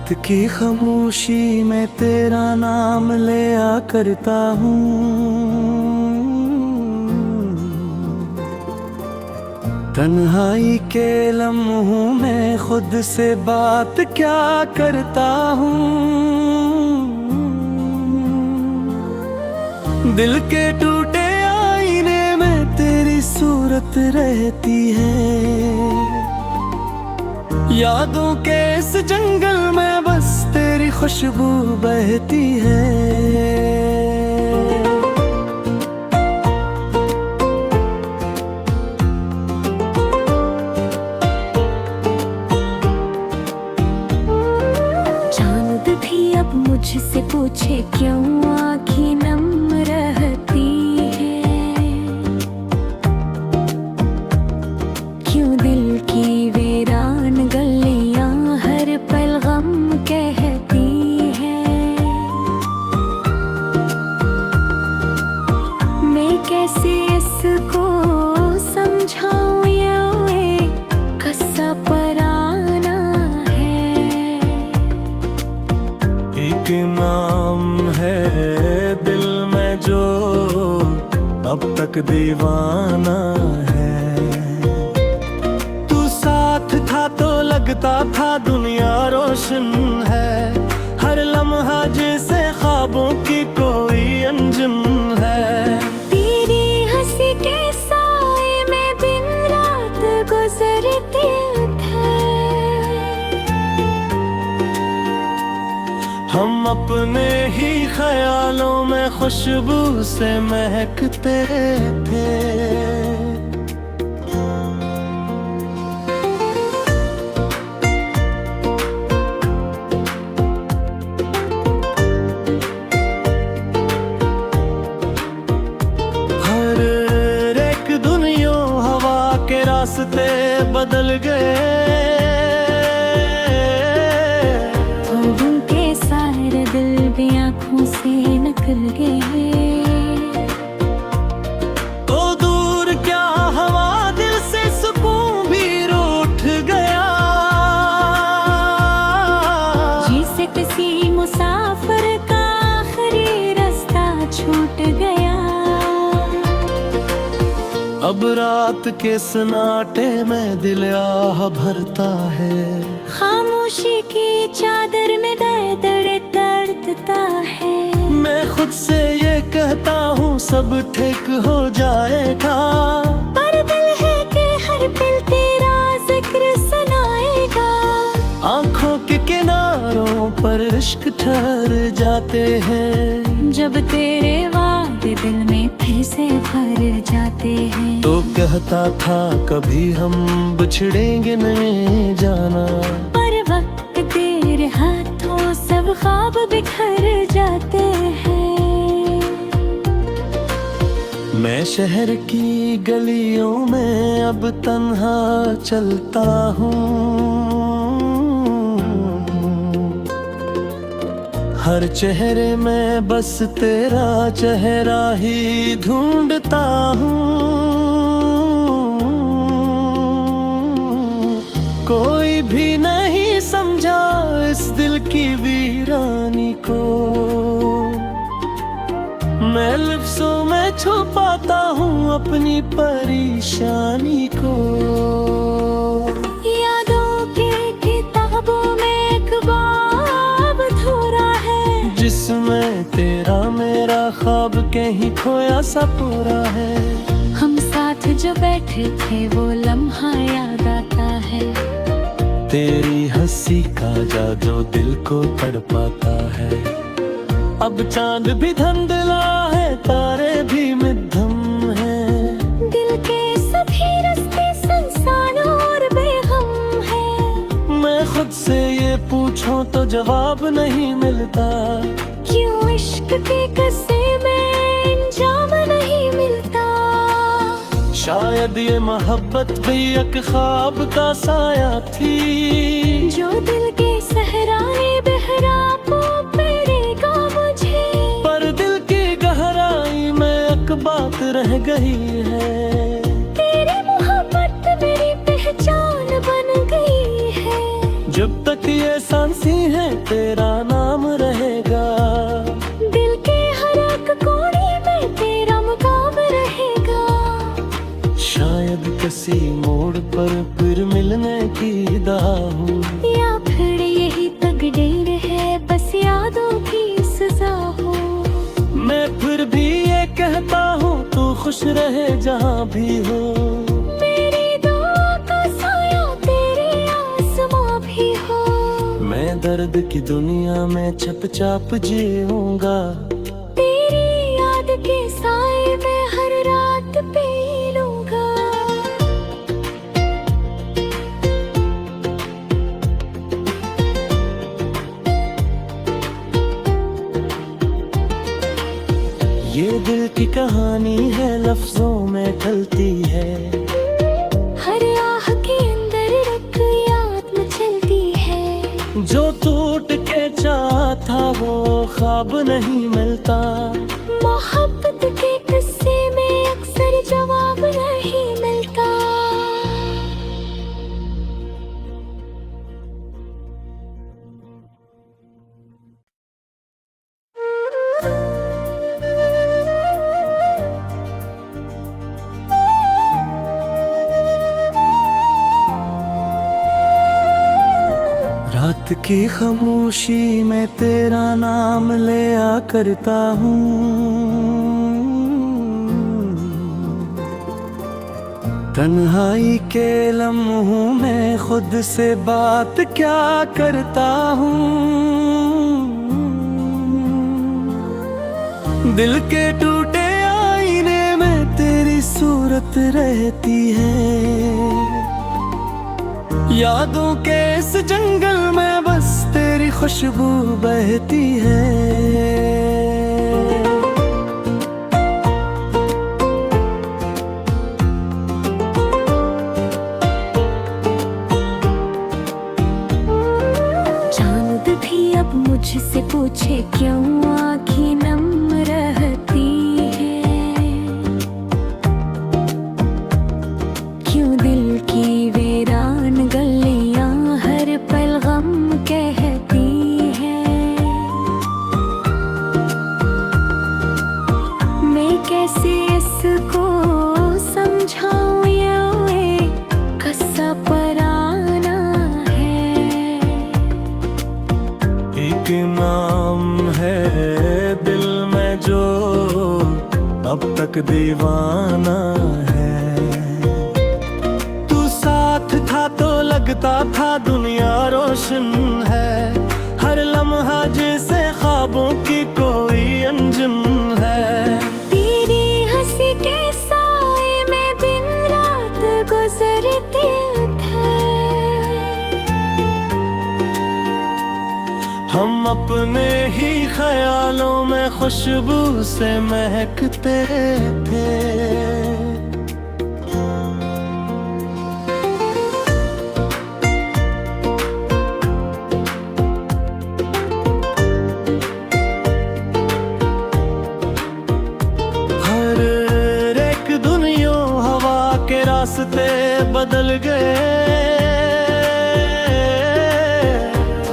रात की खामोशी में तेरा नाम लिया करता हूँ। तन्हाई के लम्हों में खुद से बात क्या करता हूँ। दिल के टूटे आईने में तेरी सूरत रहती है। यादों के इस जंगल में बस तेरी खुशबू बहती है। चांद भी अब मुझसे पूछे क्यों आँखें नम रहती है। क्यों दिल की वीरान गलियां हर पल गम कहती है। मैं कैसे इसको समझाऊं, ये कस्सा पराना है। एक नाम है दिल में जो अब तक दीवाना है। तू साथ था तो लगता था दुनिया रोशन है। हर लम्हा जैसे ख्वाबों की कोई अंजुम है। तेरी हंसी के साए में दिन रात गुजरते थे। हम अपने ही ख्यालों में खुशबू से महकते थे। हर एक दुनिया हवा के रास्ते बदल गए। उनके सारे दिल भी आँखों से निकल गए। तो दूर क्या हवा दिल से सुकून भी रूठ गया। जिसे किसी मुसाफिर का आखिरी रास्ता छूट गया। अब रात के सन्नाटे में दिल आह भरता है। खामोशी की चादर में दर्द दर्दता है। मैं खुद से ये कहता हूँ सब ठीक हो जाएगा। पर दिल है कि हर पल तेरा जिक्र सुनाएगा। आँखों के किनारों पर इश्क ठहर जाते हैं। जब तेरे वादे दिल में फिर से भर जाते हैं। तो कहता था कभी हम बिछड़ेंगे नहीं जाना। पर वक्त तेरे हाथों सब ख्वाब बिखर जाते हैं। मैं शहर की गलियों में अब तन्हा चलता हूँ। हर चेहरे में बस तेरा चेहरा ही ढूंढता हूँ। कोई भी नहीं समझा इस दिल की वीरानी को। मैं लफ्ज़ों में छुपाता हूँ अपनी परेशानी को। यादों के किताबों में एक बाब अधूरा है। जिसमें तेरा मेरा ख्वाब कहीं खोया सा पूरा है। हम साथ जो बैठे थे वो लम्हा याद आता है। तेरी हंसी का जादू दिल को तड़पाता है। अब चांद भी धुंधला है, तारे भी मध्यम है। दिल के सभी रास्ते सुनसान और बेगम है। मैं खुद से ये पूछूं तो जवाब नहीं मिलता। क्यों इश्क के किस्से में इंजाम नहीं मिलता। शायद ये मोहब्बत भी एक ख्वाब का साया थी। जो दिल के सहराए बहरापो पड़ेगा मुझे। पर दिल की गहराई में एक बात रह गई है। तेरी मोहब्बत मेरी पहचान बन गई है। जब तक ये सांसें हैं तेरा नाम रहेगा। दिल के हर एक कोने में तेरा मुकाम रहेगा। शायद किसी मोड़ पर फिर मिलने की दाह हूँ, या फिर यही तकदीर है, बस यादों की सजा हो। मैं फिर भी ये कहता हूँ तू खुश रहे जहाँ भी हो। मेरी दुआ का साया तेरे आसमां भी हो। मैं दर्द की दुनिया में चुपचाप जीऊंगा। तेरी याद के साए में हर रात पी लूंगा। ये दिल की कहानी है, लफ्जों में ढलती है। हर आह के अंदर रुक याद मचलती है। जो टूट के चाहा था वो ख्वाब नहीं मिलता। मोहब्बत के किस्से में अक्सर जवाब नहीं मिलता। रात की खामोशी में तेरा नाम लिया करता हूँ। तन्हाई के लम्हों में खुद से बात क्या करता हूँ। दिल के टूटे आईने में तेरी सूरत रहती है। यादों के इस जंगल में बस तेरी खुशबू बहती है। चांद भी अब मुझसे पूछे क्यों आँखें नम रहती है। क्यों दिल की वीरान गलियां हर पल गम कहती है। मैं कैसे इसको समझाऊं, ये कस्सा पराना है। एक नाम है दिल में जो अब तक दीवाना है। तू साथ था तो लगता था दुनिया रोशन है। हर लम्हा जैसे ख्वाबों की कोई अंजुम है। तेरी हंसी के साए में दिन रात गुजरते थे। हम अपने ही ख्यालों में खुशबू से महकते थे। हर एक दुनिया हवा के रास्ते बदल गए।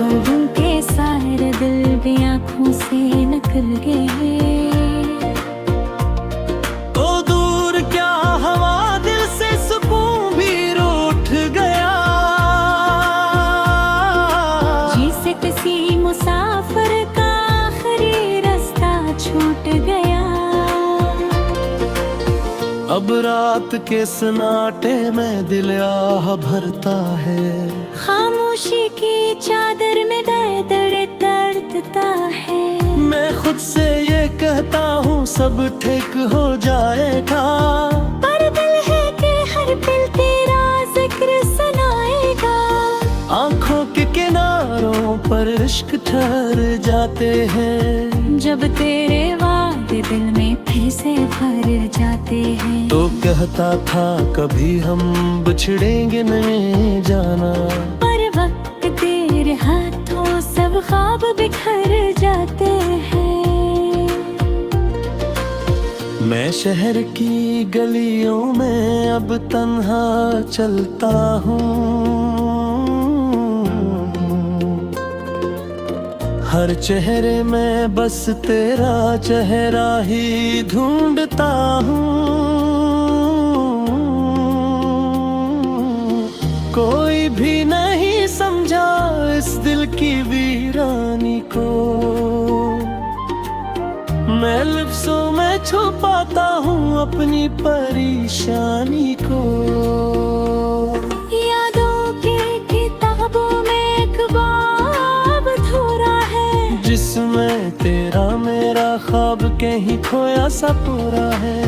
उनके सारे दिल भी आँखों से निकल गए। तो दूर क्या हवा दिल से सुकून भी रूठ गया। जिसे किसी मुसाफिर का आखिरी रास्ता छूट गया। अब रात के सन्नाटे में दिल आह भरता है। खामोशी की चादर में दर्द दर्दता है। मैं खुद से ये कहता हूँ सब ठीक हो जाएगा। पर दिल है कि हर पल तेरा जिक्र सुनाएगा। आँखों के किनारों पर इश्क ठहर जाते हैं। जब तेरे वादे दिल में फिर से भर जाते हैं। तो कहता था कभी हम बिछड़ेंगे नहीं जाना। पर वक्त तेरे हाथों सब ख्वाब बिखर जाते हैं। मैं शहर की गलियों में अब तन्हा चलता हूँ। हर चेहरे में बस तेरा चेहरा ही ढूंढता हूँ। कोई भी नहीं समझा इस दिल की वीरानी को। मैं लफ्ज़ों में छुपाता हूँ अपनी परेशानी को। यादों के किताबों में एक बाब अधूरा है, जिसमें तेरा मेरा ख्वाब कहीं खोया सा पूरा है।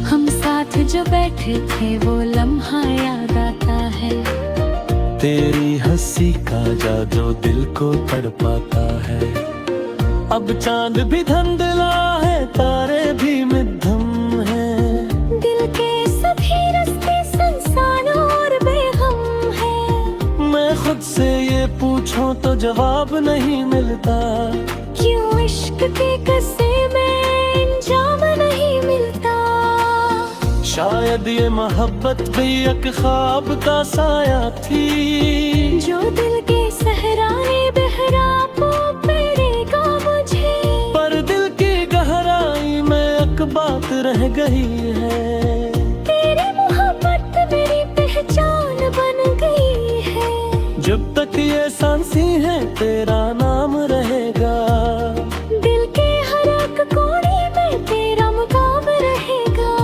हम साथ जो बैठे थे वो लम्हा याद आता है। तेरी हंसी का जादू दिल को तड़पाता है। अब चांद भी धुंधला है, तारे भी मध्यम है। दिल के सभी रास्ते सुनसान और बेगम है। मैं खुद से ये पूछूं तो जवाब नहीं मिलता। क्यों इश्क के किस्से में इंजाम नहीं मिलता। शायद ये मोहब्बत भी एक ख्वाब का साया थी, जो दिल के सहराए बहरापो पेरेगा मुझे। पर दिल की गहराई में एक बात रह गई है। तेरी मोहब्बत मेरी पहचान बन गई है। जब तक ये सांसें हैं तेरा नाम रहेगा। दिल के हर एक कोने में तेरा मुकाम रहेगा।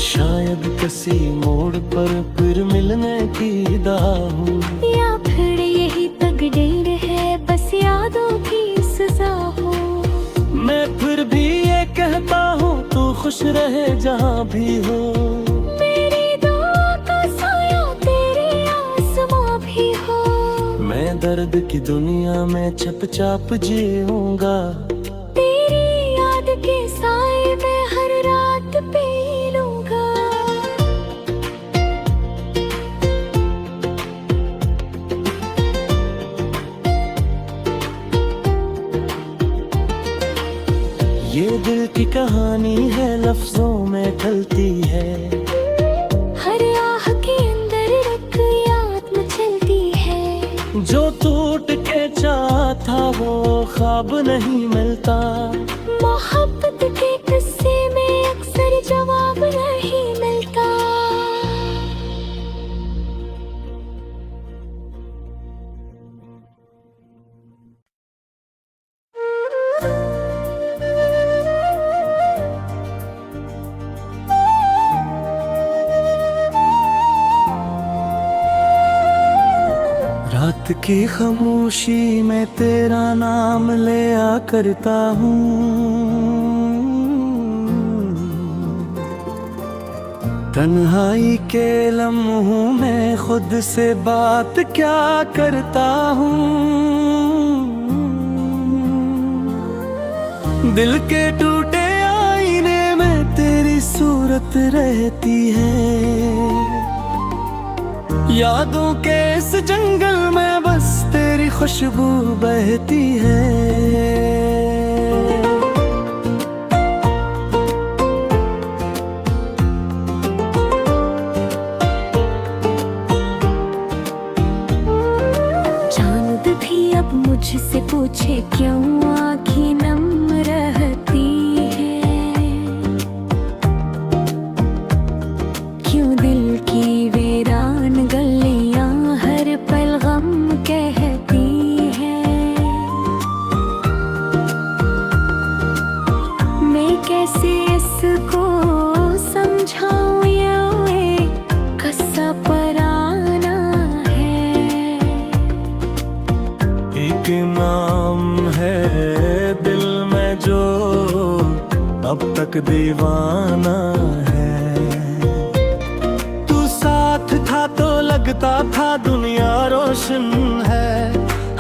शायद किसी मोड़ पर फिर मिलने की दाह हूँ, या फिर यही तकदीर है बस यादों की सजा हो। मैं फिर भी ये कहता हूँ तू खुश रहे जहाँ भी हो। मेरी दुआ का साया तेरे आसमां भी हो। मैं दर्द की दुनिया में चुपचाप जीऊंगा। तेरी याद के साए में हर रात पी लूंगा। ये दिल की कहानी है, लफ्जों में ढलती है। हर आह के अंदर एक याद मचलती है। जो टूट के चाहा था वो ख्वाब नहीं मिलता। मोहब्बत के किस्से में अक्सर जवाब नहीं मिलता। रात की खामोशी में तेरा नाम लिया करता हूँ। तन्हाई के लम्हों में खुद से बात क्या करता हूँ। दिल के टूटे आईने में तेरी सूरत रहती है। यादों के इस जंगल में बस तेरी खुशबू बहती है। चांद भी अब मुझसे पूछे क्यों आँखें नम रहती है। क्यों दिल की वीरान गलियां हर पल गम कहती है। मैं कैसे इसको समझाऊं ये कस्सा पराना है। एक नाम है दिल में जो अब तक दीवाना है। तू साथ था तो लगता था दुनिया रोशन है।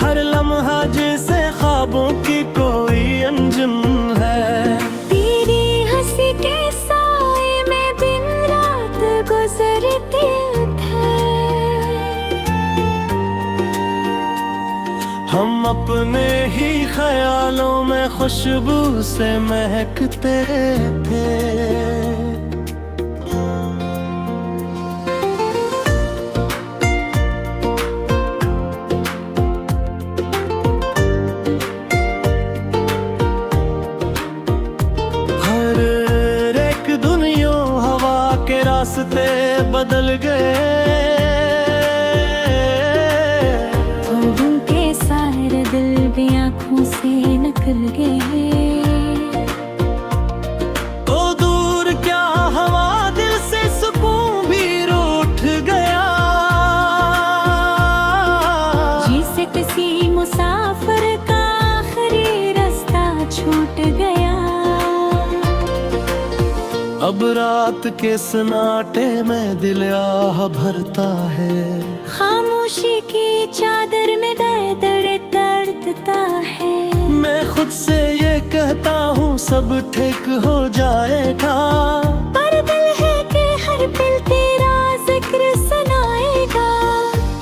हर लम्हा जैसे ख्वाबों की कोई अंजुम है। तेरी हंसी के साए में दिन रात गुजरते थे। हम अपने ही ख्यालों में खुशबू से महकते थे। रास्ते बदल गए। उनके सारे दिल भी आँखों से निकल गए। तो दूर क्या हवा दिल से सुकून भी रूठ गया। जिसे किसी मुसाफिर का आखिरी रास्ता छूट गया। अब रात के सन्नाटे में दिल आह भरता है। खामोशी की चादर में दर्द दर्दता है। मैं खुद से ये कहता हूँ सब ठीक हो जाएगा। पर दिल है कि हर पल तेरा जिक्र सुनाएगा।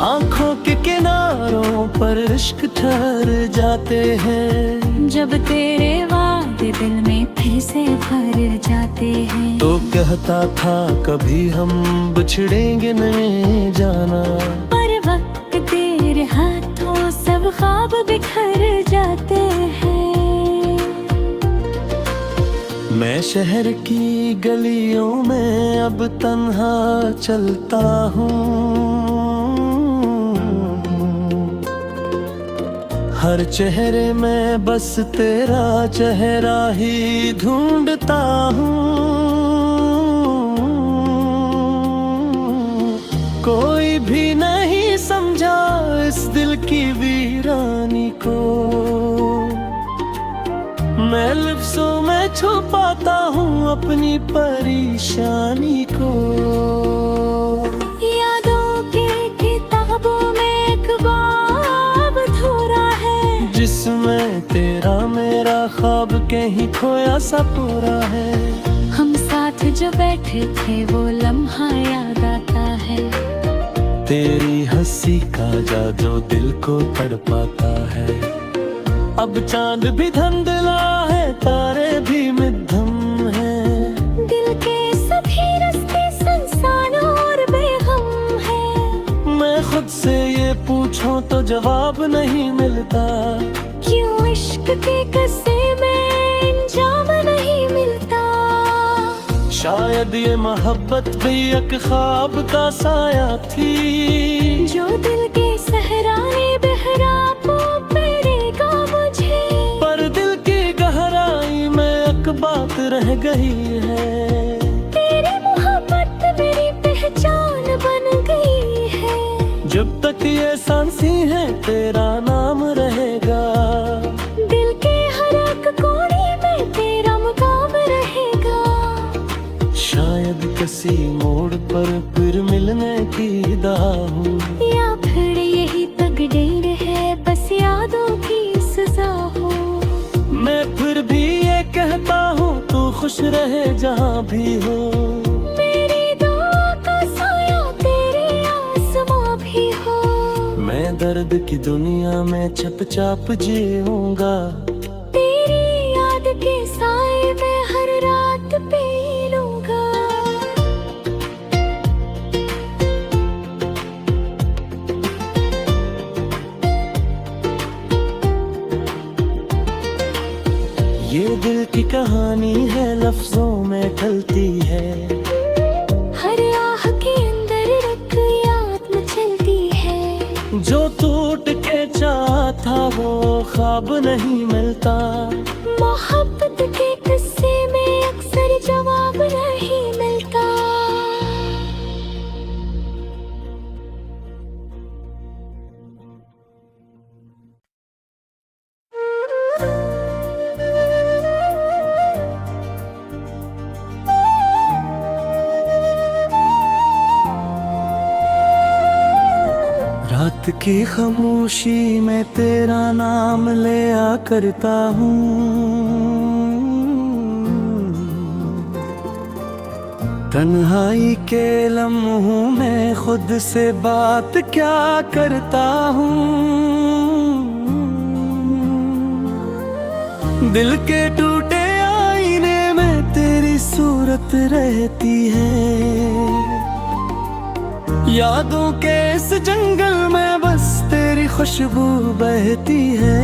आँखों के किनारों पर इश्क ठहर जाते हैं। जब तेरे वादे दिल में फिर से भर जाते हैं। तो कहता था कभी हम बिछड़ेंगे नहीं जाना। पर वक्त तेरे हाथों सब ख्वाब बिखर जाते हैं। मैं शहर की गलियों में अब तन्हा चलता हूँ। हर चेहरे में बस तेरा चेहरा ही ढूंढता हूँ। कोई भी नहीं समझा इस दिल की वीरानी को। मैं लफ्ज़ों में छुपाता हूँ अपनी परेशानी को। यादों के किताबों में एक बाब अधूरा है। जिसमें तेरा मेरा ख्वाब कहीं खोया सा पूरा है। हम साथ जो बैठे थे वो लम्हा याद आता है। तेरी हंसी का जादू दिल को तड़पाता है। अब चांद भी धुंधला है, तारे भी मध्यम है। दिल के सभी रास्ते सुनसान और बेगम है। मैं खुद से ये पूछूं तो जवाब नहीं मिलता। क्यों इश्क के किस्से में इंजाम नहीं मिलता। शायद ये मोहब्बत भी एक ख्वाब का साया थी। जो दिल के सहराए बहरापो पेरेगा मुझे। पर दिल की गहराई में एक बात रह गई है। तेरी मोहब्बत मेरी पहचान बन गई है। जब तक ये सांसें हैं तेरा नाम रहेगा। दिल के हर एक कोने में तेरा मुकाम रहेगा। शायद किसी मोड़ पर फिर मिलने की दाह हो। या फिर यही तकदीर है बस यादों की सजा हो। मैं फिर भी ये कहता हूँ तू खुश रहे जहाँ भी हो। मेरी दुआ का साया तेरे आसमां भी हो। मैं दर्द की दुनिया में चुपचाप जीऊंगा। तेरी याद के साए में हर रात पी लूंगा। ये दिल की कहानी है लफ्जों में ढलती है। हर आह के अंदर रख याद मचलती है। जो टूट के चाहा था वो ख्वाब नहीं मिलता। मोहब्बत के किस्से में अक्सर जवाब नहीं मिलता। रात की खामोशी में तेरा नाम लिया करता हूँ। तन्हाई के लम्हों में खुद से बात क्या करता हूँ। दिल के टूटे आईने में तेरी सूरत रहती है। यादों के इस जंगल में बस तेरी खुशबू बहती है।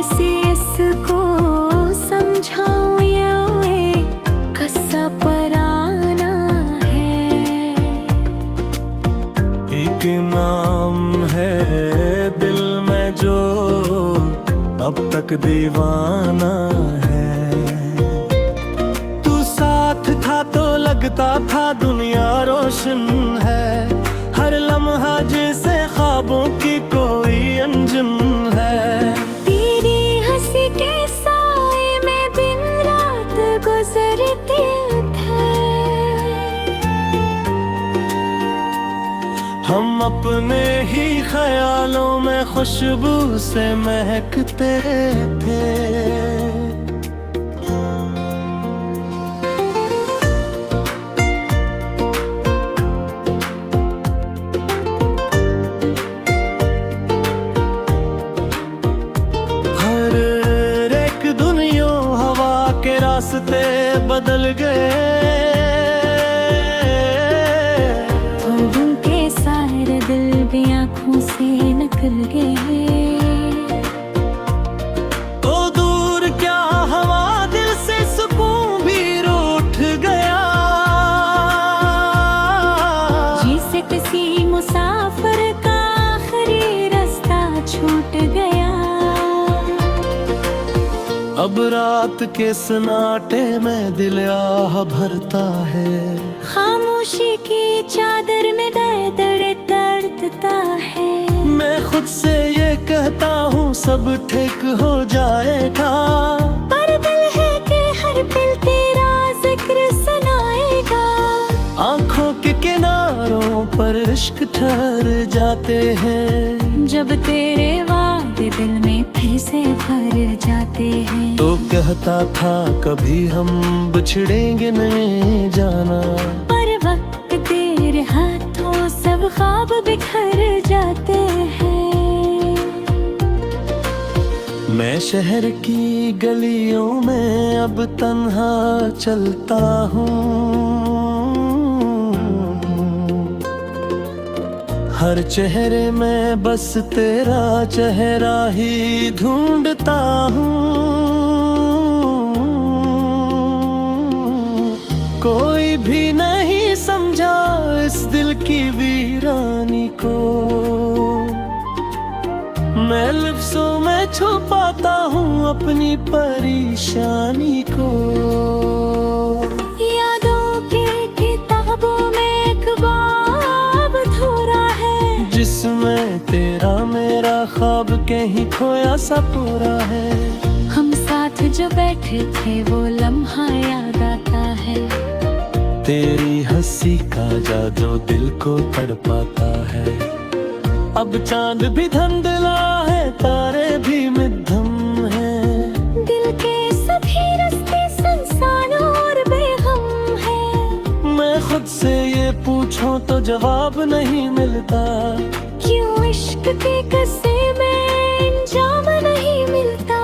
कैसे इसको समझाऊं, ये कस्सा पराना है। एक नाम है दिल में जो अब तक दीवाना है। तू साथ था तो लगता था दुनिया रोशन है, हर लम्हा जैसे ख्वाबों की कोई अंजुम है। तेरी हंसी के साए में दिन रात गुजरते थे, हम अपने ही ख्यालों में खुशबू से महकते थे। रास्ते बदल गए, उनके सारे दिल भी आँखों से निकल गए। तो दूर क्या हवा दिल से सुकून भी रूठ गया, जिसे किसी मुसाफिर का आखिरी रास्ता छूट गया। अब रात के सन्नाटे में दिल आह भरता है, खामोशी की चादर में दर्द दर्दता है। मैं खुद से ये कहता हूँ सब ठीक हो जाएगा, पर दिल है कि हर पल तेरा जिक्र सुनाएगा। आँखों के किनारों पर इश्क ठहर जाते हैं, जब तेरे वादे दिल में फिर से भर जाते हैं। तो कहता था कभी हम बिछड़ेंगे नहीं जाना, पर वक्त तेरे हाथों सब ख्वाब बिखर जाते हैं। मैं शहर की गलियों में अब तन्हा चलता हूँ, हर चेहरे में बस तेरा चेहरा ही ढूंढता हूँ। कोई भी नहीं समझा इस दिल की वीरानी को, मैं लफ्ज़ों में छुपाता हूँ अपनी परेशानी को। यादों के किताबों में एक बाब अधूरा है, जिसमें तेरा मेरा ख्वाब कहीं खोया सा पूरा है। हम साथ जो बैठे थे वो लम्हा याद आता है, तेरी हंसी का जादू दिल को तड़पाता है। अब चांद भी धुंधला है, तारे भी मध्यम है, दिल के सभी रास्ते सुनसान और बेगम है। मैं खुद से ये पूछूं तो जवाब नहीं मिलता, क्यों इश्क के किस्से में इंजाम नहीं मिलता।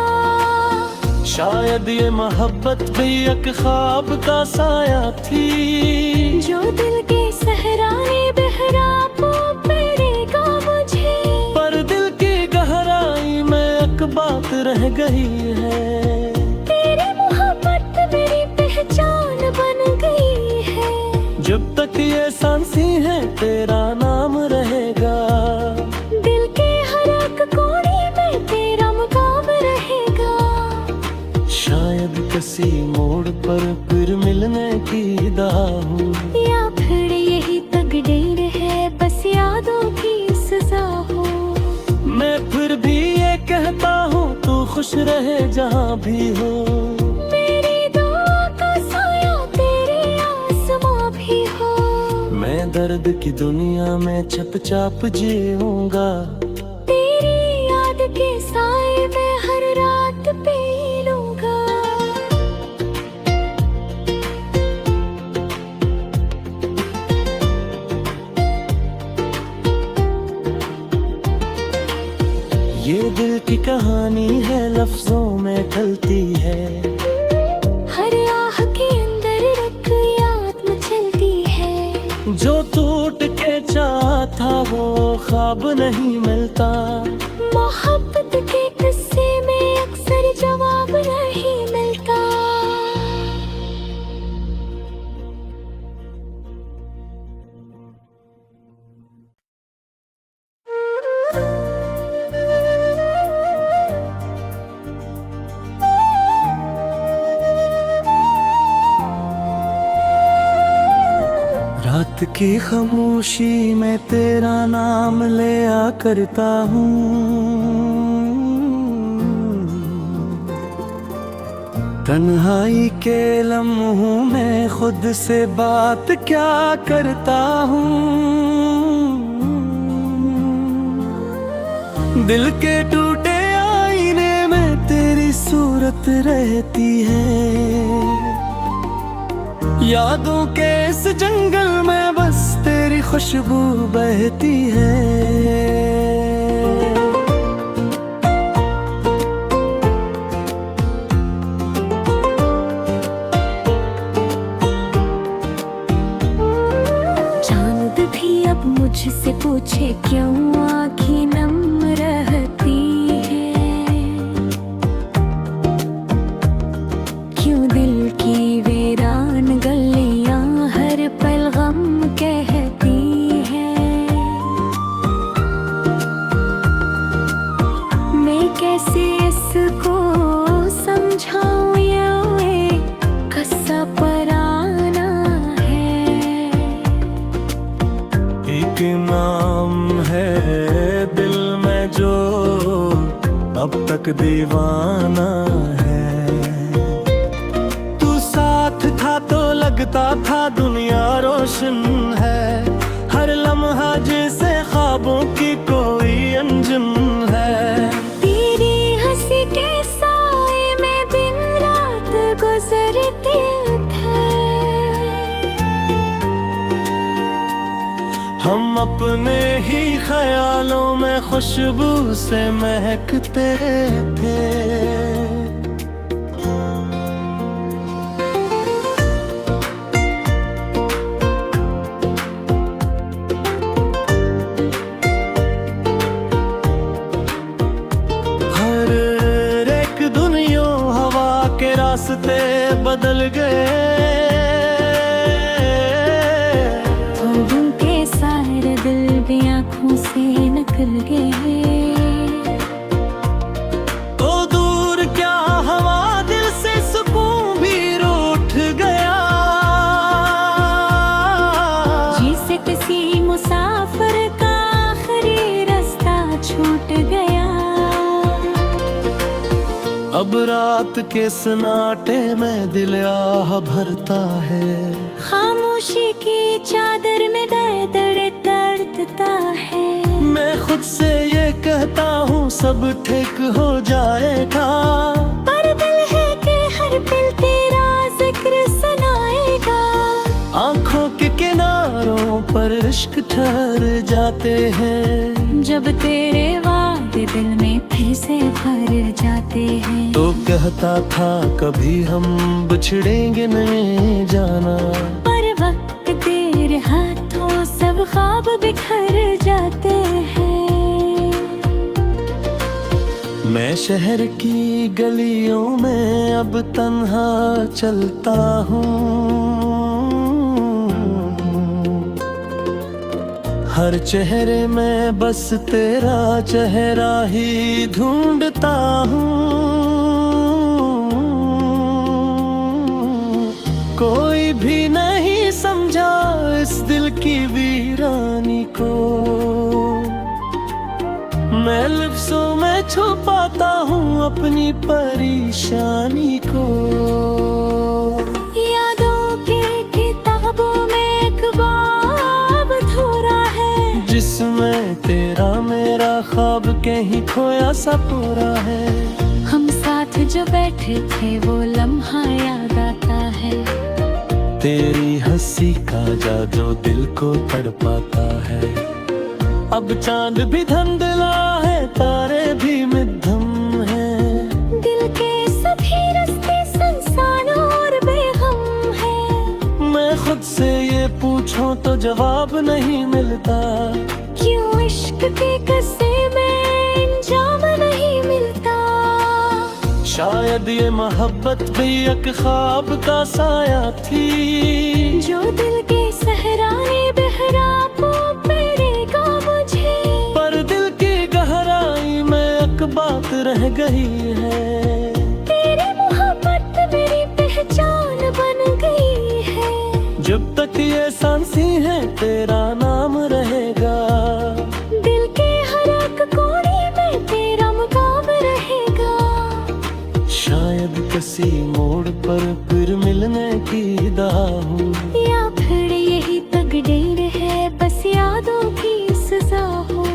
शायद ये मोहब्बत भी एक ख्वाब का साया थी, जो दिल के सहराए बहरापो पेरेगा मुझे। पर दिल की गहराई में एक बात रह गई है, तेरी मोहब्बत मेरी पहचान बन गई है। जब तक ये सांसें हैं तेरा नाम रहेगा, दिल के हर एक कोने में तेरा मुकाम रहेगा। शायद किसी मोड़ पर फिर मिलने की दाह हो, या फिर यही तकदीर है बस यादों की सजा हो। मैं फिर भी ये कहता हूँ तू खुश रहे जहाँ भी हो, मेरी दुआ का साया तेरे आसमां भी हो। मैं दर्द की दुनिया में चुपचाप जीऊंगा, तेरी याद के साए में हर रात पी लूंगा। ये दिल की कहानी है लफ्जों में ढलती है, हर आह के अंदर रख याद मचलती है। जो टूट के चाहा था वो ख्वाब नहीं मिलता, मोहब्बत के किस्से में रात की खामोशी में तेरा नाम लिया करता हूँ। तन्हाई के लम्हों में खुद से बात क्या करता हूँ। दिल के टूटे आईने में तेरी सूरत रहती है। यादों के इस जंगल में बस तेरी खुशबू बहती है। मुझसे पूछे क्यों आँखें नम रहती है, क्यों दिल की वीरान गलियां हर पल गम कहती है। मैं कैसे इसको समझाऊं, ये कस्सा पराना है। एक नाम है दिल में जो अब तक दीवाना है। तू साथ था तो लगता था दुनिया रोशन है। हर लम्हा जैसे ख्वाबों की कोई अंजुम है। तेरी हंसी के साए में दिन रात गुजरते थे। हम अपने ही ख्यालों में खुशबू से महकते थे। हर एक दुनिया हवा के रास्ते बदल गए। आँखों से निकल गए। तो दूर क्या हवा दिल से सुकून भी रूठ गया। जिसे किसी मुसाफिर का आखिरी रास्ता छूट गया। अब रात के सन्नाटे में दिल आह भरता है। खामोशी की चादर में दर्द दर्दता है। मैं खुद से ये कहता हूँ सब ठीक हो जाएगा। पर दिल है कि हर पल तेरा जिक्र सुनाएगा। आँखों के किनारों पर इश्क ठहर जाते हैं। जब तेरे वादे दिल में फिर से भर जाते हैं। तो कहता था कभी हम बिछड़ेंगे नहीं जाना। पर वक्त देर हाथों सब ख्वाब बिखर जाते हैं। मैं शहर की गलियों में अब तन्हा चलता हूँ। हर चेहरे में बस तेरा चेहरा ही ढूंढता हूँ। कोई भी नहीं समझा इस दिल की वीरानी को। मैं लफ्ज़ों में छुपाता हूँ अपनी परेशानी को। यादों के किताबों में एक बाब अधूरा है। जिसमें तेरा मेरा ख्वाब कहीं खोया सा पूरा है। हम साथ जो बैठे थे वो लम्हा याद आता है। तेरी हंसी का जादू दिल को तड़पाता है। अब चांद भी धुंधला है, तारे भी मध्यम है। दिल के सभी रास्ते सुनसान और बेगम है। मैं खुद से ये पूछूं तो जवाब नहीं मिलता। क्यों इश्क के किस्से में इंजाम नहीं मिलता। शायद ये मोहब्बत भी एक ख्वाब का साया थी। जो दिल के सहराए बहरापों पेरेगा मुझे। पर दिल की गहराई में एक बात रह गई है। तेरी मोहब्बत मेरी पहचान बन गई है। जब तक ये सांसी है तेरा नाम रहेगा। दिल के हर एक कोने में तेरा मुकाम रहेगा। शायद किसी मोड़ पर फिर मिलने की दाह हूँ, या फिर यही तकदीर है बस यादों की सजा हो।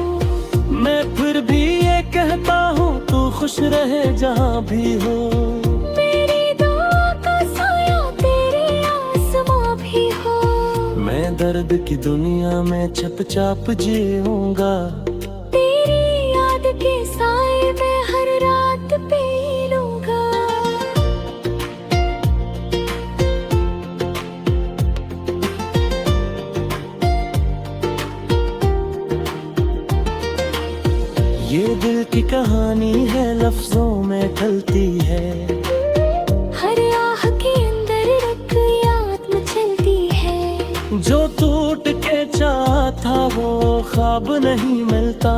मैं फिर भी ये कहता हूँ तू खुश रहे जहाँ भी हो। मेरी दुआ का साया तेरे आसमां भी हो। मैं दर्द की दुनिया में चुपचाप जीऊंगा। तेरी याद के साए में हर रात पी लूंगा। ये दिल की कहानी है लफ्जों में ढलती है। हर आह के अंदर एक याद मचलती है। जो टूट के चाहा था वो ख्वाब नहीं मिलता।